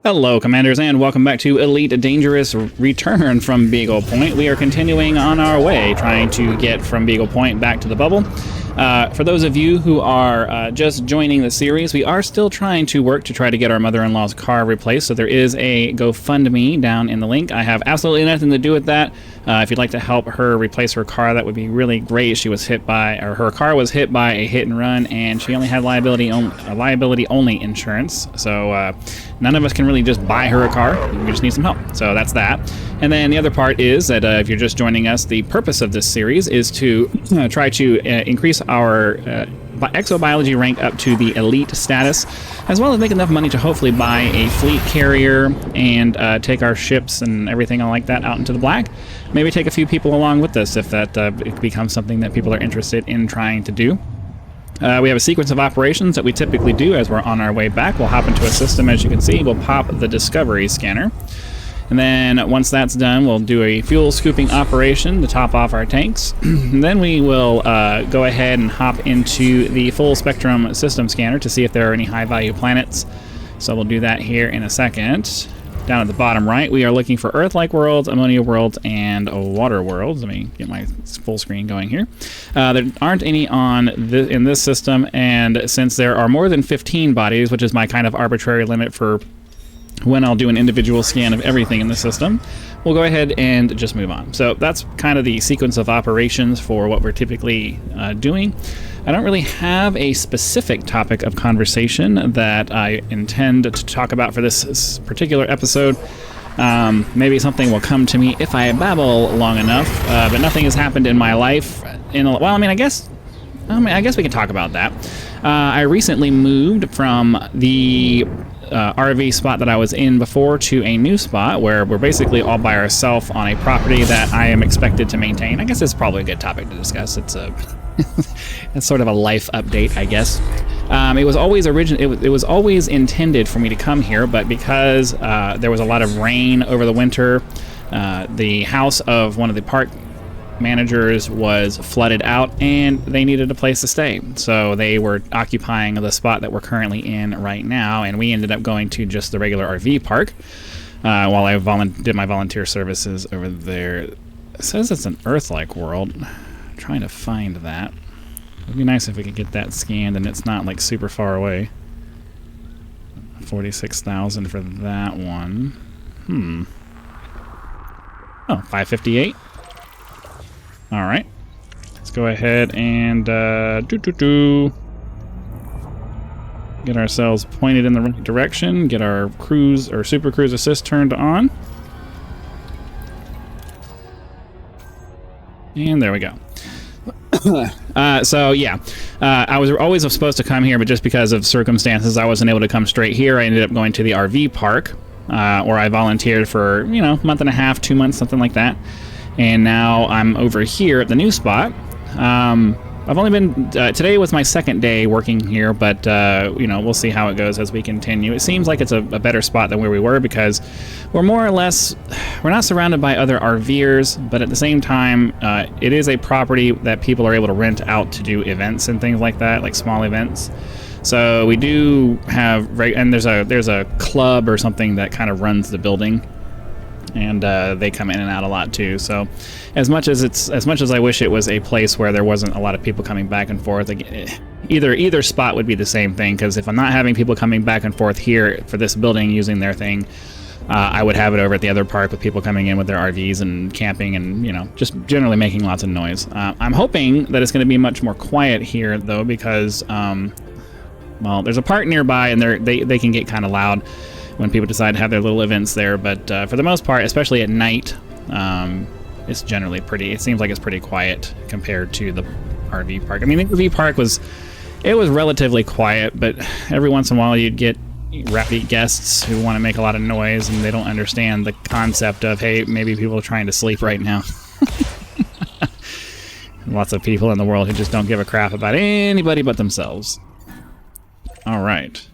Hello, Commanders, and welcome back to Elite Dangerous Return from Beagle Point. We are continuing on our way, trying to get from Beagle Point back to the bubble. For those of you who are just joining the series, we are still trying to work to try to get our mother-in-law's car replaced, so there is a GoFundMe down in the link. I have absolutely nothing to do with that. If you'd like to help her replace her car, that would be really great. She was hit by, or her car was hit by a hit and run, and she only had liability-only insurance, so none of us can really just buy her a car. We just need some help. So that's that. And then the other part is that if you're just joining us, the purpose of this series is to try to increase our exobiology rank up to the elite status, as well as make enough money to hopefully buy a fleet carrier and take our ships and everything like that out into the black. Maybe take a few people along with us if that becomes something that people are interested in trying to do. We have a sequence of operations that we typically do as we're on our way back. We'll hop into a system, as you can see. We'll pop the discovery scanner. And then once that's done, we'll do a fuel scooping operation to top off our tanks. And then we will go ahead and hop into the full spectrum system scanner to see if there are any high value planets. So we'll do that here in a second. Down at the bottom right, we are looking for Earth-like worlds, ammonia worlds, and water worlds. Let me get my full screen going here. There aren't any on in this system, and since there are more than 15 bodies, which is my kind of arbitrary limit for when I'll do an individual scan of everything in the system, we'll go ahead and just move on. So that's kind of the sequence of operations for what we're typically doing. I don't really have a specific topic of conversation that I intend to talk about for this particular episode. Maybe something will come to me if I babble long enough, but nothing has happened in my life. Well, I guess we can talk about that. I recently moved from the RV spot that I was in before to a new spot where we're basically all by ourselves on a property that I am expected to maintain. I guess it's probably a good topic to discuss. It's it's sort of a life update, I guess. It was always intended for me to come here, but because there was a lot of rain over the winter, the house of one of the park managers was flooded out and they needed a place to stay, so they were occupying the spot that we're currently in right now, and we ended up going to just the regular RV park while I did my volunteer services over there. It says it's an Earth-like world. I'm trying to find that. It'd be nice if we could get that scanned and it's not like super far away. 46,000 for that one. Oh, 558. Alright, let's go ahead and get ourselves pointed in the right direction, get our cruise or super cruise assist turned on. And there we go. So yeah, I was always supposed to come here, but just because of circumstances, I wasn't able to come straight here. I ended up going to the RV park, where I volunteered for, a month and a half, 2 months, something like that. And now I'm over here at the new spot. I've only been, today was my second day working here, but, we'll see how it goes as we continue. It seems like it's a better spot than where we were because we're more or less, we're not surrounded by other RVers, but at the same time, it is a property that people are able to rent out to do events and things like that, like small events. So we do have, and there's a club or something that kind of runs the building. And they come in and out a lot too. So, as much as I wish it was a place where there wasn't a lot of people coming back and forth, either spot would be the same thing. Because if I'm not having people coming back and forth here for this building using their thing, I would have it over at the other park with people coming in with their RVs and camping and just generally making lots of noise. I'm hoping that it's going to be much more quiet here though, because well, there's a park nearby and they can get kind of loud when people decide to have their little events there, but for the most part, especially at night, it's generally it seems like it's pretty quiet compared to the RV park. I mean, the RV park was relatively quiet, but every once in a while you'd get rappy guests who want to make a lot of noise and they don't understand the concept of, hey, maybe people are trying to sleep right now. Lots of people in the world who just don't give a crap about anybody but themselves. All right.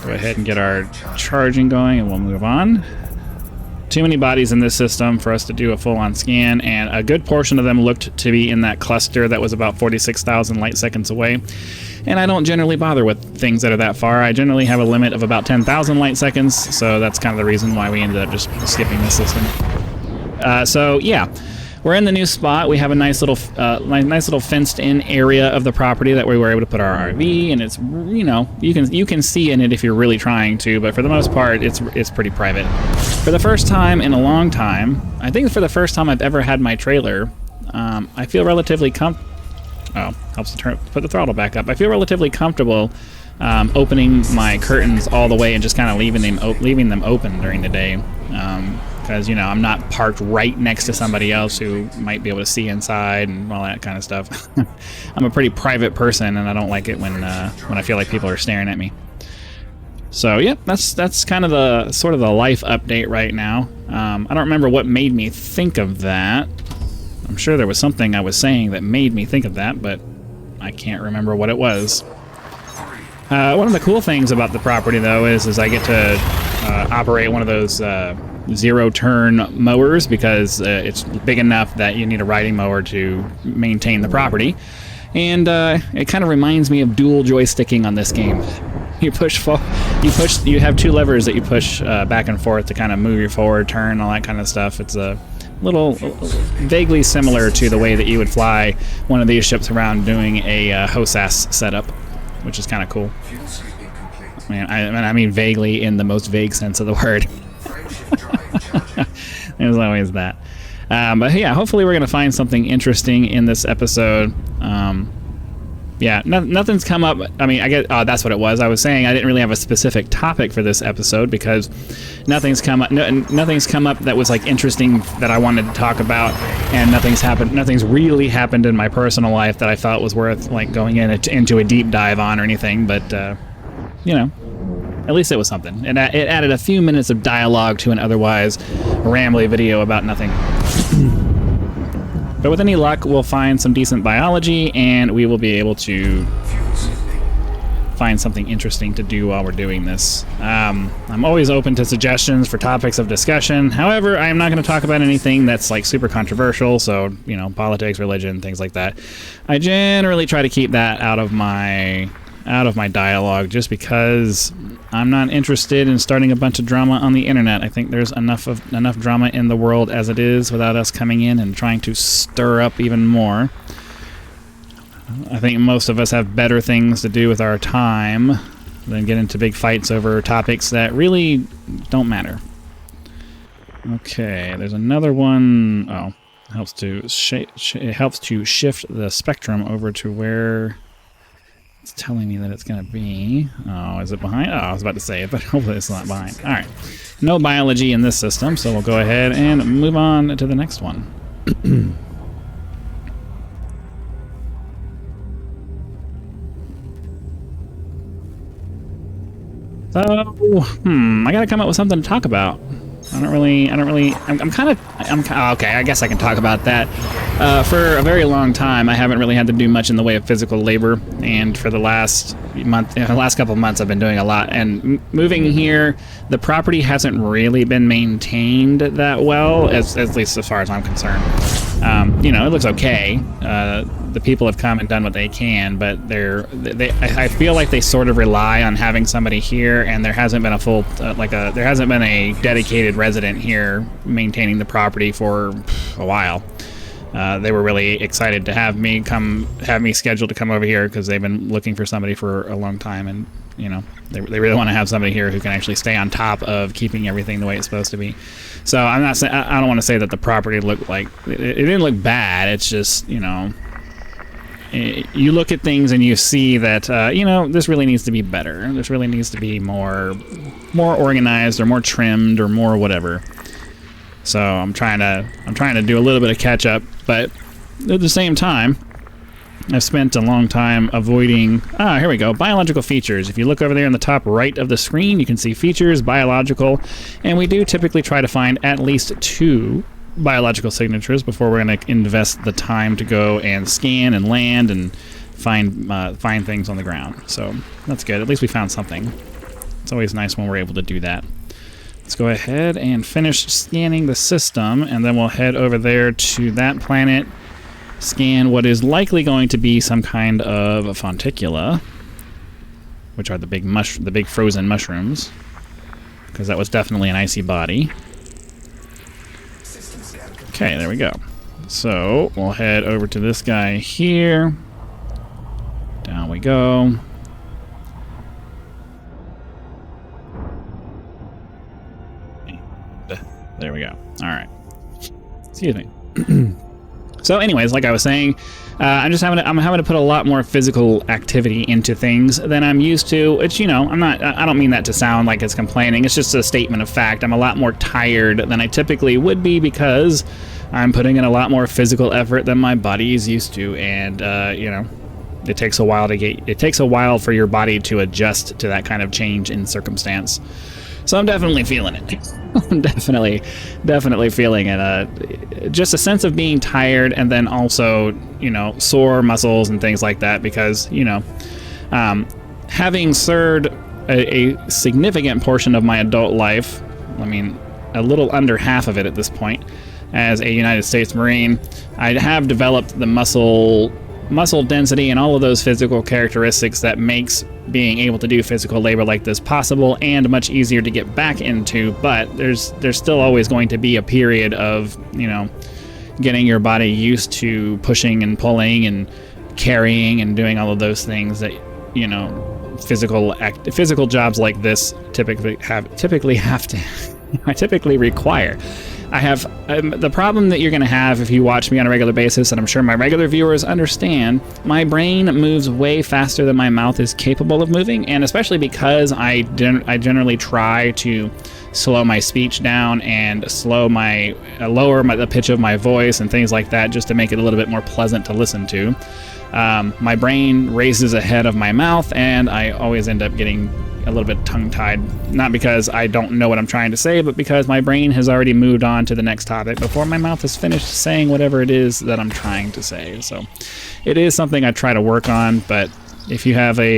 Go ahead and get our charging going and we'll move on too many bodies in this system for us to do a full-on scan, and a good portion of them looked to be in that cluster that was about 46,000 light seconds away. And I don't generally bother with things that are that far. I generally have a limit of about 10,000 light seconds, so that's kind of the reason why we ended up just skipping this system. So yeah, we're in the new spot. We have a nice little fenced-in area of the property that we were able to put our RV, and it's, you know, you can see in it if you're really trying to, but for the most part, it's pretty private. For the first time in a long time, I think for the first time I've ever had my trailer, I feel relatively helps to put the throttle back up. I feel relatively comfortable opening my curtains all the way and just kind of leaving them open during the day, because, you know, I'm not parked right next to somebody else who might be able to see inside and all that kind of stuff. I'm a pretty private person, and I don't like it when I feel like people are staring at me. So yeah, that's kind of the sort of the life update right now. I don't remember what made me think of that. I'm sure there was something I was saying that made me think of that, but I can't remember what it was. One of the cool things about the property, though, is I get to operate one of those zero-turn mowers, because it's big enough that you need a riding mower to maintain the property. And it kind of reminds me of dual joysticking on this game. You have two levers that you push back and forth to kind of move your forward, turn, all that kind of stuff. It's a little vaguely similar to the way that you would fly one of these ships around doing a HOSAS setup, which is kind of cool. I mean vaguely in the most vague sense of the word. There's always that. But yeah, hopefully we're going to find something interesting in this episode. Yeah, nothing's come up. I mean, I guess that's what it was. I was saying I didn't really have a specific topic for this episode because nothing's come up. Nothing's come up that was like interesting that I wanted to talk about, and nothing's really happened in my personal life that I thought was worth like going into a deep dive on or anything. But you know, at least it was something. And it added a few minutes of dialogue to an otherwise rambly video about nothing. But with any luck, we'll find some decent biology, and we will be able to find something interesting to do while we're doing this. I'm always open to suggestions for topics of discussion. However, I am not going to talk about anything that's like super controversial, so, you know, politics, religion, things like that. I generally try to keep that out of my dialogue, just because I'm not interested in starting a bunch of drama on the internet. I think there's enough drama in the world as it is without us coming in and trying to stir up even more. I think most of us have better things to do with our time than get into big fights over topics that really don't matter. Okay, there's another one. Oh, it helps to shift the spectrum over to where it's telling me that it's going to be. Oh, is it behind? Oh, I was about to say it, but hopefully it's not behind. All right. No biology in this system, so we'll go ahead and move on to the next one. So, I got to come up with something to talk about. Okay, I guess I can talk about that. For a very long time, I haven't really had to do much in the way of physical labor, and for the last couple of months, I've been doing a lot. And moving here, the property hasn't really been maintained that well, at least as far as I'm concerned. You know, it looks okay. The people have come and done what they can, but I feel like they sort of rely on having somebody here, and there hasn't been there hasn't been a dedicated resident here maintaining the property for a while. They were really excited to have me scheduled to come over here because they've been looking for somebody for a long time, and you know, they really want to have somebody here who can actually stay on top of keeping everything the way it's supposed to be. So I don't want to say that the property looked like it didn't look bad. It's just, you know, you look at things and you see that you know, this really needs to be better. This really needs to be more organized or more trimmed or more whatever. So I'm trying to do a little bit of catch up, but at the same time, I've spent a long time avoiding... here we go. Biological features. If you look over there in the top right of the screen, you can see features, biological, and we do typically try to find at least 2 biological signatures before we're going to invest the time to go and scan and land and find things on the ground. So that's good. At least we found something. It's always nice when we're able to do that. Let's go ahead and finish scanning the system, and then we'll head over there to that planet, scan what is likely going to be some kind of a fonticula, which are the big frozen mushrooms, because that was definitely an icy body. Okay, there we go. So we'll head over to this guy here. Down we go. There we go. All right. Excuse me. So anyways, like I was saying, I'm having to put a lot more physical activity into things than I'm used to. It's, you know, I don't mean that to sound like it's complaining. It's just a statement of fact. I'm a lot more tired than I typically would be because I'm putting in a lot more physical effort than my body is used to, and you know, it takes a while for your body to adjust to that kind of change in circumstance. So I'm definitely feeling it. I'm definitely feeling it. Just a sense of being tired, and then also, you know, sore muscles and things like that, because, you know, having served a significant portion of my adult life, I mean, a little under half of it at this point, as a United States Marine, I have developed the muscle density and all of those physical characteristics that makes being able to do physical labor like this possible and much easier to get back into. But there's still always going to be a period of, you know, getting your body used to pushing and pulling and carrying and doing all of those things that, you know, physical jobs like this typically require. I have the problem that you're going to have if you watch me on a regular basis, and I'm sure my regular viewers understand, my brain moves way faster than my mouth is capable of moving, and especially because I generally try to slow my speech down and lower the pitch of my voice and things like that, just to make it a little bit more pleasant to listen to. My brain races ahead of my mouth, and I always end up getting a little bit tongue-tied, not because I don't know what I'm trying to say, but because my brain has already moved on to the next topic before my mouth has finished saying whatever it is that I'm trying to say. So it is something I try to work on, but if you have an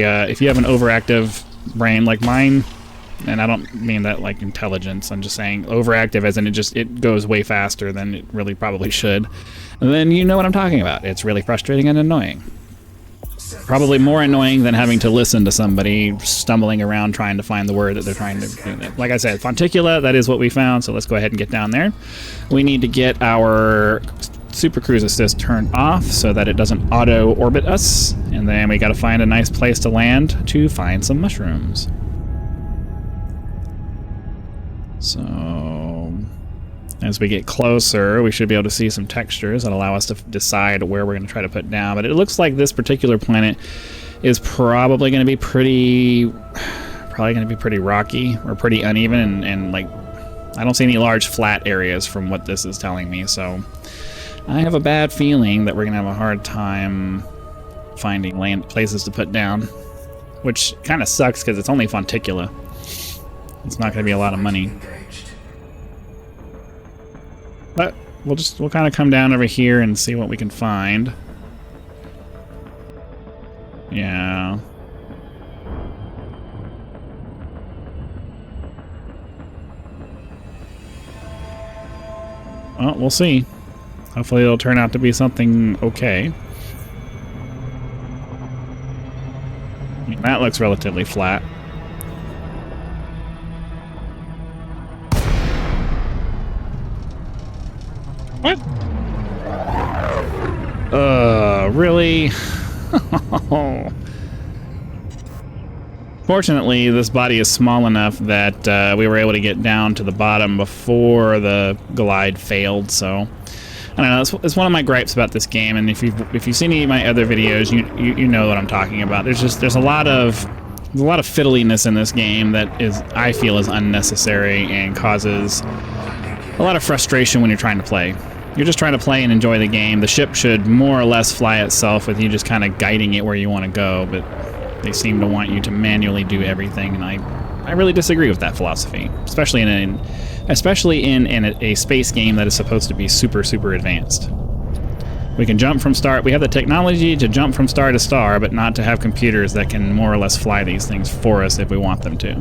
overactive brain like mine, and I don't mean that like intelligence, I'm just saying overactive as in it goes way faster than it really probably should, then you know what I'm talking about. It's really frustrating and annoying. Probably more annoying than having to listen to somebody stumbling around trying to find the word that they're trying to do. Like I said, fonticula, that is what we found, so let's go ahead and get down there. We need to get our Super Cruise Assist turned off so that it doesn't auto-orbit us, and then we gotta find a nice place to land to find some mushrooms. So as we get closer, we should be able to see some textures that allow us to decide where we're going to try to put down. But it looks like this particular planet is probably going to be pretty rocky or pretty uneven, and like I don't see any large flat areas from what this is telling me. So I have a bad feeling that we're going to have a hard time finding places to put down, which kind of sucks because it's only fonticula. It's not going to be a lot of money. But we'll kind of come down over here and see what we can find. Yeah. Well, we'll see. Hopefully it'll turn out to be something okay. That looks relatively flat. What? Really? Fortunately, this body is small enough that we were able to get down to the bottom before the glide failed, so I don't know, it's one of my gripes about this game, and if you've seen any of my other videos, you know what I'm talking about. There's a lot of fiddliness in this game that I feel is unnecessary and causes a lot of frustration when you're trying to play. You're just trying to play and enjoy the game. The ship should more or less fly itself with you just kind of guiding it where you want to go, but they seem to want you to manually do everything, and I really disagree with that philosophy, especially in a space game that is supposed to be super, super advanced. We can jump from star. We have the technology to jump from star to star, but not to have computers that can more or less fly these things for us if we want them to.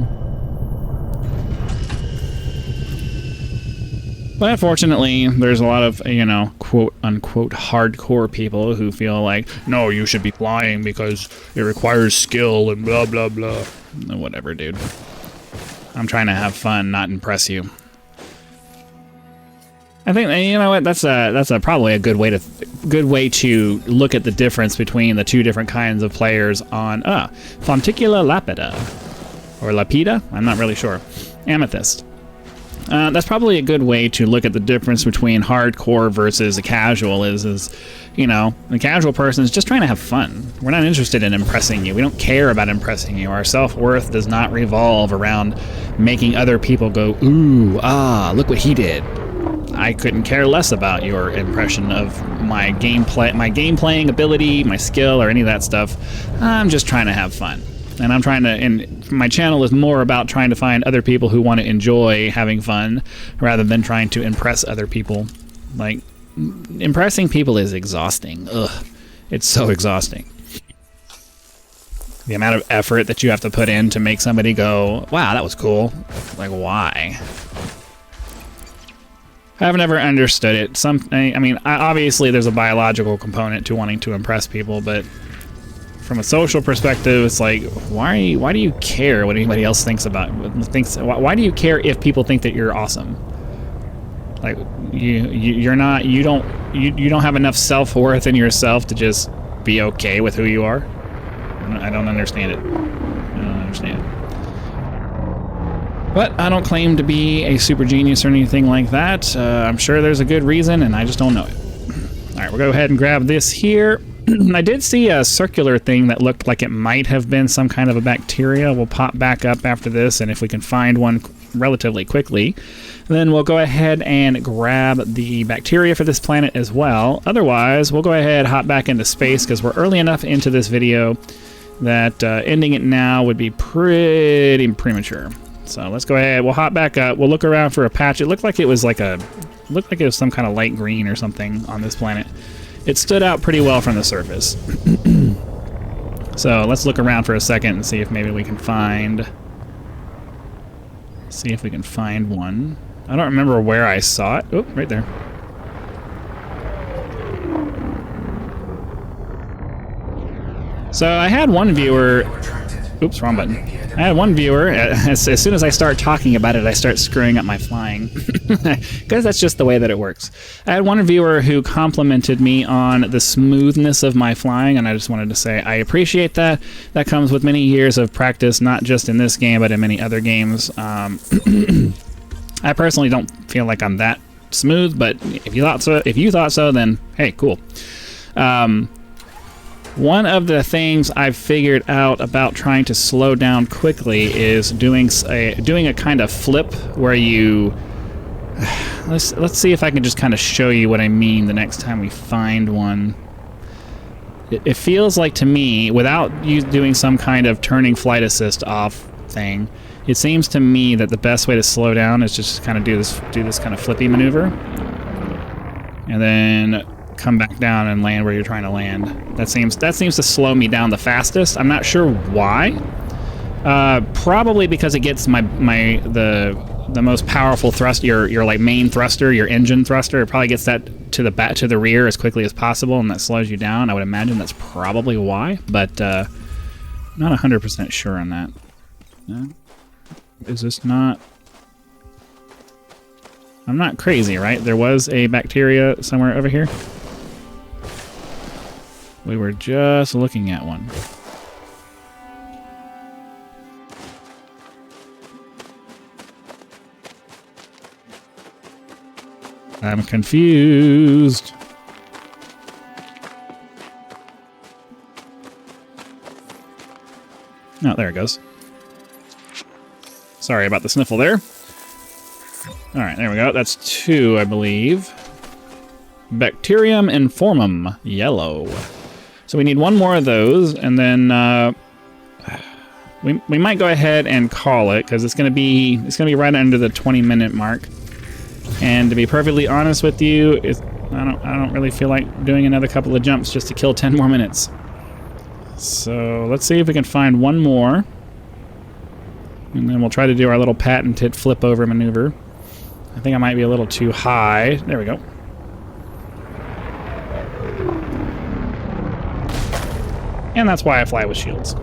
But unfortunately, there's a lot of, you know, quote-unquote hardcore people who feel like, no, you should be flying because it requires skill and blah, blah, blah. Whatever, dude. I'm trying to have fun, not impress you. I think, you know what, that's probably a good way to look at the difference between the two different kinds of players on Fonticula lapida or lapida. I'm not really sure. Amethyst. That's probably a good way to look at the difference between hardcore versus a casual. Is you know, the casual person is just trying to have fun. We're not interested in impressing you. We don't care about impressing you. Our self-worth does not revolve around making other people go, ooh, ah, look what he did. I couldn't care less about your impression of my game playing ability, my skill, or any of that stuff. I'm just trying to have fun. And I'm trying to, and my channel is more about trying to find other people who want to enjoy having fun rather than trying to impress other people. Like, impressing people is exhausting. Ugh. It's so exhausting. The amount of effort that you have to put in to make somebody go, wow, that was cool. Like, why? I've never understood it. I mean, obviously there's a biological component to wanting to impress people, but from a social perspective, it's like, why do you care what anybody else thinks about? Why do you care if people think that you're awesome? Like, you don't have enough self-worth in yourself to just be okay with who you are. I don't understand it. I don't understand it. But I don't claim to be a super genius or anything like that. I'm sure there's a good reason, and I just don't know it. All right, we'll go ahead and grab this here. I did see a circular thing that looked like it might have been some kind of a bacteria. We'll pop back up after this, and if we can find one relatively quickly, then we'll go ahead and grab the bacteria for this planet as well. Otherwise, we'll go ahead, hop back into space, because we're early enough into this video that ending it now would be pretty premature. So let's go ahead. We'll hop back up. We'll look around for a patch. It looked like it was some kind of light green or something on this planet. It stood out pretty well from the surface. So let's look around for a second and see if maybe we can find. See if we can find one. I don't remember where I saw it. Oh, right there. So I had one viewer. Oops, wrong button. I had one viewer, as soon as I start talking about it, I start screwing up my flying. Because that's just the way that it works. I had one viewer who complimented me on the smoothness of my flying, and I just wanted to say I appreciate that. That comes with many years of practice, not just in this game, but in many other games. I personally don't feel like I'm that smooth, but if you thought so, then hey, cool. One of the things I've figured out about trying to slow down quickly is doing a kind of flip where you... Let's see if I can just kind of show you what I mean the next time we find one. It feels like to me, without you doing some kind of turning flight assist off thing, it seems to me that the best way to slow down is just kind of do this kind of flippy maneuver. And then come back down and land where you're trying to land. That seems to slow me down the fastest. I'm not sure why. Probably because it gets the most powerful thrust, your like main thruster, your engine thruster. It probably gets that to the rear as quickly as possible, and that slows you down. I would imagine that's probably why, but not 100% sure on that. Is this not? I'm not crazy, right? There was a bacteria somewhere over here. We were just looking at one. I'm confused. Oh, there it goes. Sorry about the sniffle there. All right, there we go. That's 2, I believe. Bacterium informum, yellow. So we need 1 more of those, and then we might go ahead and call it because it's gonna be right under the 20-minute mark. And to be perfectly honest with you, I don't really feel like doing another couple of jumps just to kill 10 more minutes. So let's see if we can find 1 more, and then we'll try to do our little patented flip over maneuver. I think I might be a little too high. There we go. And that's why I fly with shields.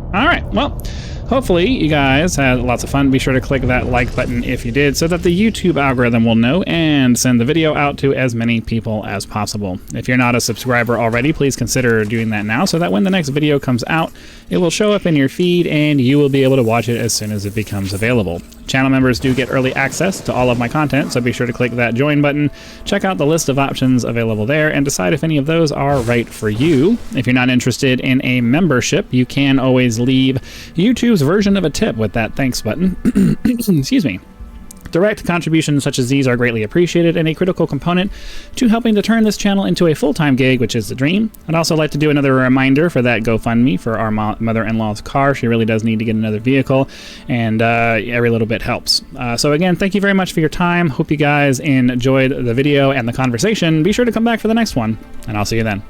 Alright, well, hopefully you guys had lots of fun. Be sure to click that like button if you did, so that the YouTube algorithm will know and send the video out to as many people as possible. If you're not a subscriber already, please consider doing that now, so that when the next video comes out, it will show up in your feed and you will be able to watch it as soon as it becomes available. Channel members do get early access to all of my content, so be sure to click that join button, check out the list of options available there, and decide if any of those are right for you. If you're not interested in a membership, you can always leave YouTube's version of a tip with that thanks button. Excuse me. Direct contributions such as these are greatly appreciated and a critical component to helping to turn this channel into a full-time gig, which is the dream. I'd also like to do another reminder for that GoFundMe for our mother-in-law's car. She really does need to get another vehicle, and every little bit helps. So again, thank you very much for your time. Hope you guys enjoyed the video and the conversation. Be sure to come back for the next one, and I'll see you then.